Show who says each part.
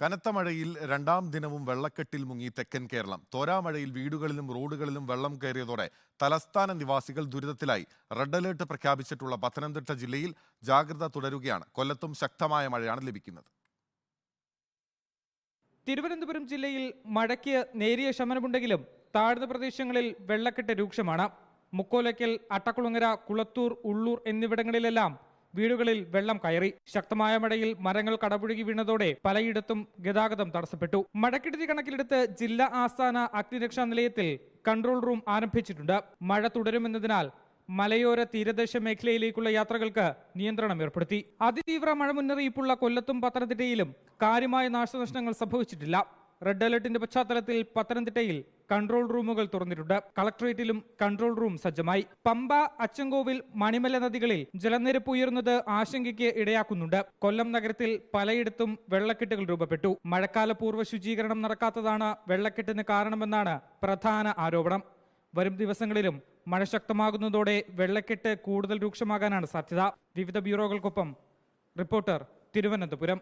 Speaker 1: കനത്ത മഴയിൽ രണ്ടാം ദിനവും വെള്ളക്കെട്ടിൽ മുങ്ങി തെക്കൻ കേരളം. തോരാമഴയിൽ വീടുകളിലും റോഡുകളിലും വെള്ളം കയറിയതോടെ തലസ്ഥാന നിവാസികൾ ദുരിതത്തിലായി. റെഡ് അലേർട്ട് പ്രഖ്യാപിച്ചിട്ടുള്ള പത്തനംതിട്ട ജില്ലയിൽ ജാഗ്രത തുടരുകയാണ്. കൊല്ലത്തും ശക്തമായ മഴയാണ് ലഭിക്കുന്നത്.
Speaker 2: തിരുവനന്തപുരം ജില്ലയിൽ മഴയ്ക്ക് നേരിയ ശമനമുണ്ടെങ്കിലും താഴ്ന്ന പ്രദേശങ്ങളിൽ വെള്ളക്കെട്ട് രൂക്ഷമാണ്. മുക്കോലയ്ക്കൽ, അട്ടക്കുളങ്ങര, കുളത്തൂർ, ഉള്ളൂർ എന്നിവിടങ്ങളിലെല്ലാം വീടുകളിൽ വെള്ളം കയറി. ശക്തമായ മഴയിൽ മരങ്ങൾ കടപുഴകി വീണതോടെ പലയിടത്തും ഗതാഗതം തടസ്സപ്പെട്ടു. മഴക്കെടുതി കണക്കിലെടുത്ത് ജില്ലാ ആസ്ഥാന അഗ്നിരക്ഷാ നിലയത്തിൽ കൺട്രോൾ റൂം ആരംഭിച്ചിട്ടുണ്ട്. മഴ തുടരുമെന്നതിനാൽ മലയോര തീരദേശ മേഖലയിലേക്കുള്ള യാത്രകൾക്ക് നിയന്ത്രണം ഏർപ്പെടുത്തി. അതിതീവ്ര മഴ മുന്നറിയിപ്പുള്ള കൊല്ലത്തും പത്തനംതിട്ടയിലും കാര്യമായ നാശനഷ്ടങ്ങൾ സംഭവിച്ചിട്ടില്ല. റെഡ് അലർട്ടിന്റെ പശ്ചാത്തലത്തിൽ പത്തനംതിട്ടയിൽ കൺട്രോൾ റൂമുകൾ തുറന്നിട്ടുണ്ട്. കളക്ടറേറ്റിലും കൺട്രോൾ റൂം സജ്ജമായി. പമ്പ, അച്ചൻകോവിൽ, മണിമല നദികളിൽ ജലനിരപ്പ് ഉയർന്നത് ആശങ്കയ്ക്ക് ഇടയാക്കുന്നുണ്ട്. കൊല്ലം നഗരത്തിൽ പലയിടത്തും വെള്ളക്കെട്ടുകൾ രൂപപ്പെട്ടു. മഴക്കാല പൂർവ്വ ശുചീകരണം നടക്കാത്തതാണ് വെള്ളക്കെട്ടിന് കാരണമെന്നാണ് പ്രധാന ആരോപണം. വരും ദിവസങ്ങളിലും മഴ ശക്തമാകുന്നതോടെ വെള്ളക്കെട്ട് കൂടുതൽ രൂക്ഷമാകാനാണ് സാധ്യത. വിവിധ ബ്യൂറോകൾക്കൊപ്പം റിപ്പോർട്ടർ, തിരുവനന്തപുരം.